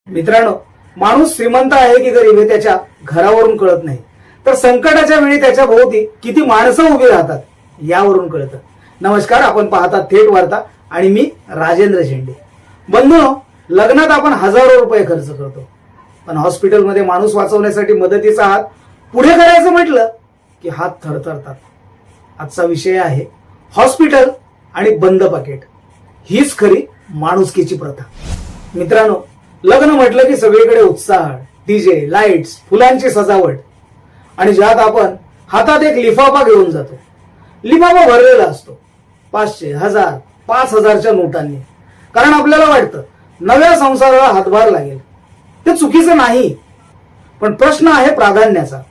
मित्रांनो, माणूस श्रीमंत आहे की गरीब हे त्याच्या घरावरून कळत नाही, तर संकटाच्या वेळी त्याच्या भोवती किती माणसं उभी राहतात यावरून कळतं. नमस्कार, आपण पाहता थेट वार्ता आणि मी राजेंद्र झेंडे. बंधूंनो, लग्नात आपण हजारो रुपये खर्च करतो, पण हॉस्पिटलमध्ये माणूस वाचवण्यासाठी मदतीचा हात पुढे करायचं म्हटलं की हात थरथरतात. आजचा विषय आहे हॉस्पिटल आणि बंद पाकिट. हीच खरी माणुसकीची प्रथा. मित्रांनो, लग्न म्हटलं की सगळीकडे उत्साह, डीजे, लाईट्स, फुलांची सजावट आणि ज्यात आपण हातात एक लिफाफा घेऊन जातो. लिफाफा भरलेला असतो 500, 1000, 5000च्या नोटांनी, कारण आपल्याला वाटतं नव्या संसाराला हातभार लागेल. ते चुकीचं नाही, पण प्रश्न आहे प्राधान्याचा.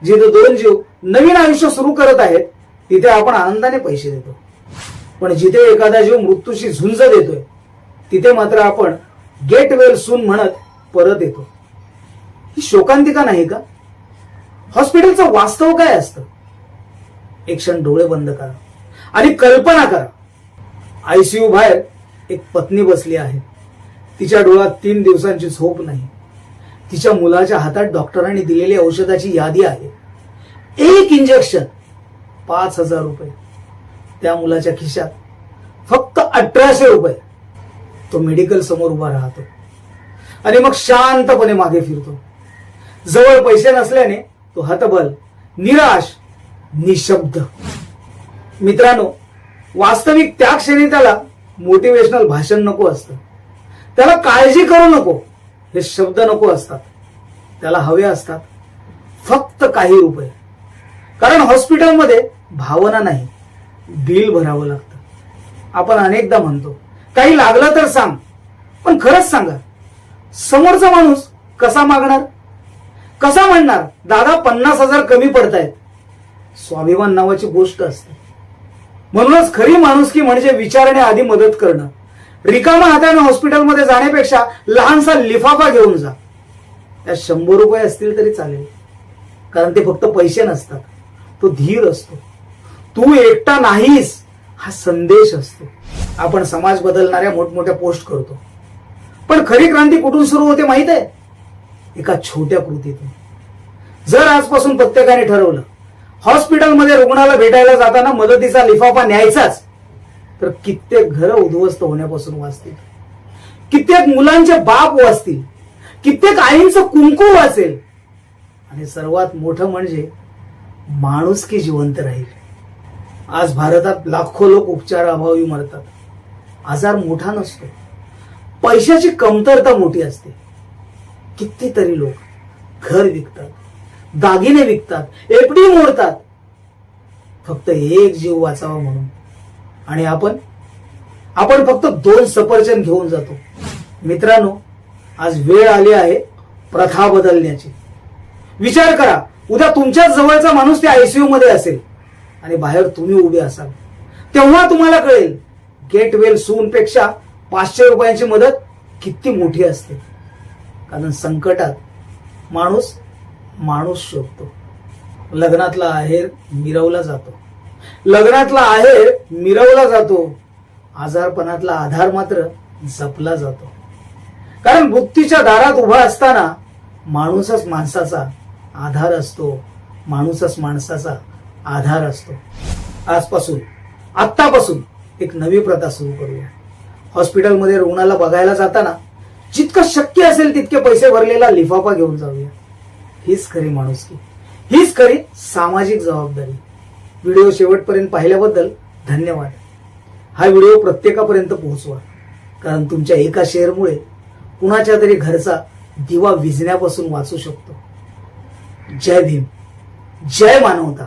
जिथे दोन जीव नवीन आयुष्य सुरू करत आहेत तिथे आपण आनंदाने पैसे देतो, पण जिथे एखादा जीव मृत्यूशी झुंज देतोय तिथे मात्र आपण गेट वेल सून म्हणत परत येतो. ही शोकांतिका नाही का? हॉस्पिटलचं वास्तव काय असतं? एक क्षण डोळे बंद करा आणि कल्पना करा. आयसीयू बाहेर एक पत्नी बसली आहे. तिच्या डोळ्यात 3 दिवसांची झोप नाही. तिच्या मुलाच्या हातात डॉक्टरांनी दिलेली औषधाची यादी आहे. एक इंजेक्शन 5000 रुपये. त्या मुलाच्या खिशात फक्त 1800 रुपये. तो मेडिकल समोर उभा राहतो आणि मग शांतपणे मागे फिरतो. जवळ पैसे नसल्याने तो हतबल, निराश, निशब्द. मित्रांनो, वास्तविक त्या क्षणी त्याला मोटिवेशनल भाषण नको असतं. त्याला काळजी करू नको हे शब्द नको असतात. त्याला हवे असतात फक्त काही रुपये. कारण हॉस्पिटलमध्ये भावना नाही, बिल भरावं लागतं. आपण अनेकदा म्हणतो काही लागलं तर सांग, पण खरंच सांगा, समोरचा माणूस कसा मागणार? कसा म्हणणार दादा 50,000 कमी पडतायत? स्वाभिमान नावाची गोष्ट असते. म्हणूनच खरी माणुसकी म्हणजे विचारणे आधी मदत करणं. रिकामा हाताने हॉस्पिटलमध्ये जाण्यापेक्षा लहानसा लिफाफा घेऊन जा. त्यात 100 रुपये असतील तरी चालेल, कारण ते फक्त पैसे नसतात, तो धीर असतो. तू एकटा नाहीस हा संदेश असतो. आपण समाज बदलणाऱ्या मोठमोठ्या पोस्ट करतो, पण खरी क्रांती कुठून सुरू होते माहित आहे? एका छोट्या कृतीतून. जर आजपासून प्रत्येकाने ठरवलं हॉस्पिटलमध्ये रुग्णाला भेटायला जाताना मदतीचा लिफाफा न्यायचाच, तर कित्येक घरं उद्ध्वस्त होण्यापासून वाचतील, कित्येक मुलांचे बाप वाचतील, कित्येक आईंचं कुंकू वाचेल आणि सर्वात मोठं म्हणजे माणुसकी जिवंत राहील. आज भारतात लाखो लोक उपचाराअभावी मरतात. आजार मोठा नसतो, पैशाची कमतरता मोठी असते. कितीतरी लोक घर विकतात, दागिने विकतात, एफडी मोडतात, फक्त एक जीव वाचावा म्हणून. आणि आपण फक्त 2 सफरचंद घेऊन जातो. मित्रांनो, आज वेळ आली आहे प्रथा बदलण्याची. विचार करा, उद्या तुमच्याच जवळचा माणूस त्या आयसीयू मध्ये असेल आणि बाहेर तुम्ही उभे असाल, तेव्हा तुम्हाला कळेल गेट वेल सून पेक्षा 500 रुपयांची मदत किती मोठी असते. कारण संकटात माणूस शोधतो. लग्नातला आहेर मिरवला जातो, लग्नातला आहेर मिरवला जातो, आजारपणातला आधार मात्र जपला जातो. कारण मृत्यूच्या दारात उभा असताना माणूसच माणसाचा आधार असतो, माणूसच माणसाचा आधार असतो. आत्तापासून एक नवी प्रथा सुरू करूया. हॉस्पिटलमध्ये रुग्णाला बघायला जाताना जितकं शक्य असेल तितके पैसे भरलेला लिफाफा घेऊन जाऊया. हीच खरी माणुसकी, हीच खरी सामाजिक जबाबदारी. व्हिडिओ शेवटपर्यंत पाहिल्याबद्दल धन्यवाद. हा व्हिडिओ प्रत्येकापर्यंत पोहोचवा, कारण तुमच्या एका शेअरमुळे कुणाच्या तरी घरचा दिवा विझण्यापासून वाचू शकतो. जय भीम, जय मानवता.